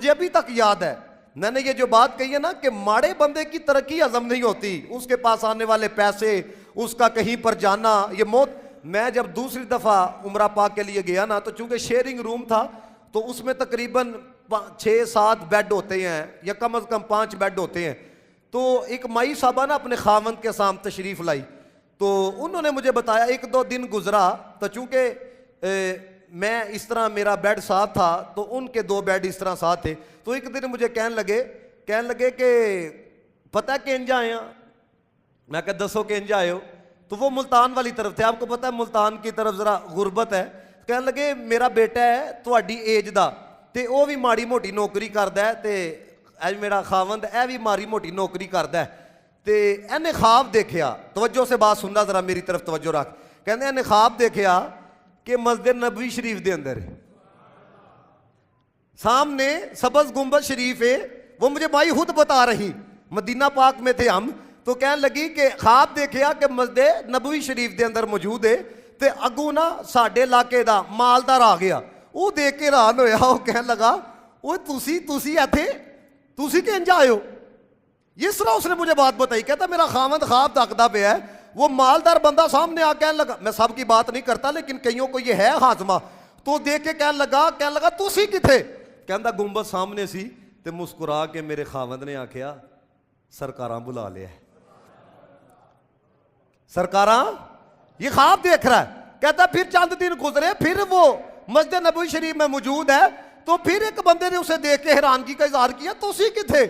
मुझे अभी तक याद है, मैंने ये जो बात कही है ना कि माड़े बंदे की तरक्की हजम नहीं होती, उसके पास आने वाले पैसे, उसका कहीं पर जाना, ये मौत। मैं जब दूसरी दफ़ा उम्रा पाक के लिए गया ना, तो चूंकि शेयरिंग रूम था तो उसमें तकरीबन 6-7 बेड होते हैं या कम अज़ कम 5 बेड होते हैं। तो एक माई साहबा ना अपने खावंद के सामने तशरीफ़ लाई, तो उन्होंने मुझे बताया 1-2 दिन गुजरा, तो चूँकि मैं इस तरह मेरा बेड साथ था तो उनके 2 बेड इस तरह साथ थे। तो एक दिन मुझे कहने लगे कि पता है कि इंजा आए हैं। मैं कहा दसो कि इंजा आए हो। तो वो मुल्तान वाली तरफ थे, आपको पता है मुल्तान की तरफ ज़रा गुरबत है। कहने लगे मेरा बेटा है थोड़ी एज का, तो वह भी माड़ी मोटी नौकरी करता है, तो अज मेरा खावंद है भी माड़ी मोटी नौकरी करता है। तो इन्हें ख्वाब देखिया, तवज्जो से बात सुनना ज़रा मेरी तरफ तवज्जो रख। कहते इन्हें ख्वाब देखिया कि मस्जिद नबवी शरीफ के अंदर सामने सबज गुंबद शरीफ है, वो मुझे माई खुद बता रही, मदीना पाक में थे हम। तो कहने लगी कि ख्वाब देखिया कि मस्जिद नबवी शरीफ के अंदर मौजूद है, तो अगू ना साडे इलाके का मालदार आ गया, वो देख के हैरान होया। वो कहने लगा वो तुसी इथे तुसी किंज आए हो। इस तरह उसने मुझे बात बताई। कहता मेरा खावंद ख्वाब तकता पे है, वो मालदार बंदा सामने आ कहने लगा, मैं सब की बात नहीं करता लेकिन कईयों को ये है हाजमा, तो देख के कहने लगा तुसी किथे। कहता गुंबद सामने सी, ते मुस्कुरा के मेरे खावंद ने आख्या सरकारां बुला लिया। सरकारां ये ख्वाब देख रहा है। कहता फिर चंद दिन गुजरे, फिर वो मस्जिद नबवी शरीफ में मौजूद है, तो फिर एक बंदे ने उसे देख के हैरानगी का इजहार किया, तुसी किथे,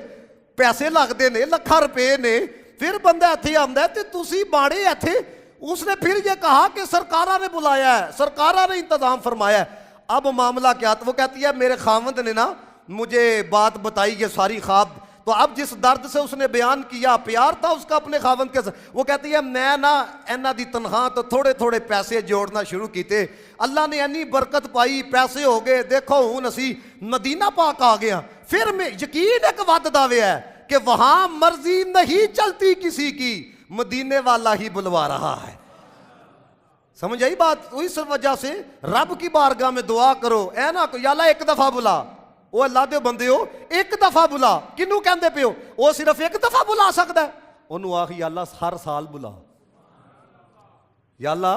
पैसे लगते ने, लाखां रुपए ने। फिर बंदा इत्थे आंदा ते तुसी माड़े इत्थे। उसने फिर ये कहा कि सरकारा ने बुलाया है, सरकारा ने इंतजाम फरमाया है। अब मामला क्या? तो वो कहती है मेरे खावंद ने ना मुझे बात बताई ये सारी ख्वाब, तो अब जिस दर्द से उसने बयान किया, प्यार था उसका अपने खावंद के साथ। वो कहती है मैं ना इन्हां दी तनख्वाह तो थोड़े थोड़े पैसे जोड़ना शुरू किए, अल्लाह ने इन्नी बरकत पाई, पैसे हो गए, देखो हुण असी मदीना पाक आ गया। फिर मैं यकीन एक वधदा है कि वहां मर्जी नहीं चलती किसी की, मदीने वाला ही बुलवा रहा है। समझ आई बात? तो इस वजह से रब की बारगाह में दुआ करो, ऐ ना या अल्लाह एक दफा बुला, वो अल्लाह दे बंदे हो एक दफा बुला। किनू कहंदे पे हो? वो सिर्फ एक दफा बुला सकता है, उन्होंने आख या अल्लाह हर साल बुला। या अल्लाह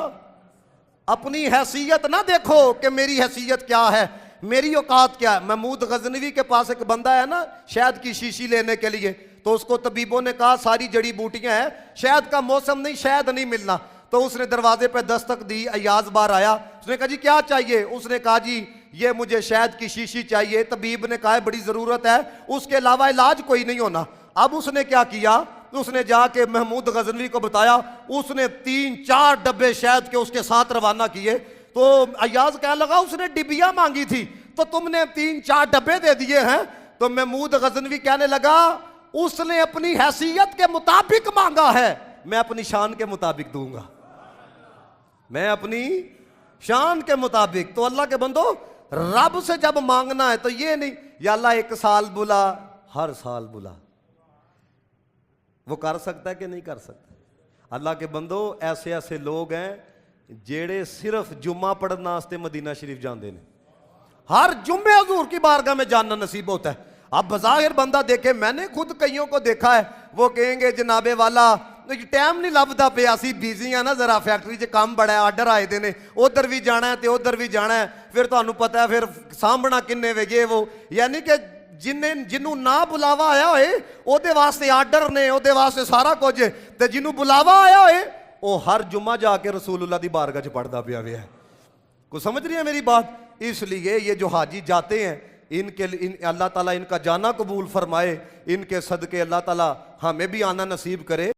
अपनी हैसियत ना देखो कि मेरी हैसियत क्या है, मेरी औकात क्या है। महमूद गजनवी के पास एक बंदा है ना शहद की शीशी लेने के लिए, तो उसको तबीबों ने कहा सारी जड़ी बूटियां हैं, शहद का मौसम नहीं, शहद नहीं मिलना। तो उसने दरवाजे पे दस्तक दी, अयाज बार आया, उसने कहा जी क्या चाहिए? उसने कहा जी ये मुझे शहद की शीशी चाहिए। तबीब ने कहा बड़ी ज़रूरत है, उसके अलावा इलाज कोई नहीं होना। अब उसने क्या किया, उसने जाके महमूद गजनवी को बताया, उसने 3-4 डब्बे शहद के उसके साथ रवाना किए। तो अयाज कहने लगा उसने डिबिया मांगी थी तो तुमने 3-4 डब्बे दे दिए हैं। तो महमूद गजनवी कहने लगा उसने अपनी हैसियत के मुताबिक मांगा है, मैं अपनी शान के मुताबिक दूंगा, मैं अपनी शान के मुताबिक। तो अल्लाह के बंदो रब से जब मांगना है तो ये नहीं या अल्लाह 1 साल बुला, हर साल बुला। वो कर सकता है कि नहीं कर सकता? अल्लाह के बंदो ऐसे ऐसे लोग हैं जेड़े सिर्फ जुम्मा पढ़ने वास्ते मदीना शरीफ जाते हैं, हर जुम्मे हजूर की बारगाह में जानना नसीब होता है। अब बज़ाहिर बंदा देखे, मैंने खुद कईयों को देखा है, वो कहेंगे जनाबे वाला टाइम नहीं लभदा पे, असी बिजी हाँ ना, जरा फैक्ट्री च काम बड़ा है, आर्डर आए थे ने, उधर भी जाना है तो उधर भी जाना है, फिर तुहानू पता है फिर सामभना किन्ने वे ये वो। यानी कि जिन्हों ना बुलावा आया होए ओदे वास्ते आर्डर ने, ओदे वास्ते सारा कुछ है, ते जिन्हों बुलावा आया होए वो हर जुम्मा जाके रसूलुल्लाह दी बारगाह च पढ़दा पिया है। को समझ रही है मेरी बात? इसलिए ये जो हाजी जाते हैं इनके अल्लाह ताला इनका जाना कबूल फरमाए, इनके सदके अल्लाह ताला हमें भी आना नसीब करे।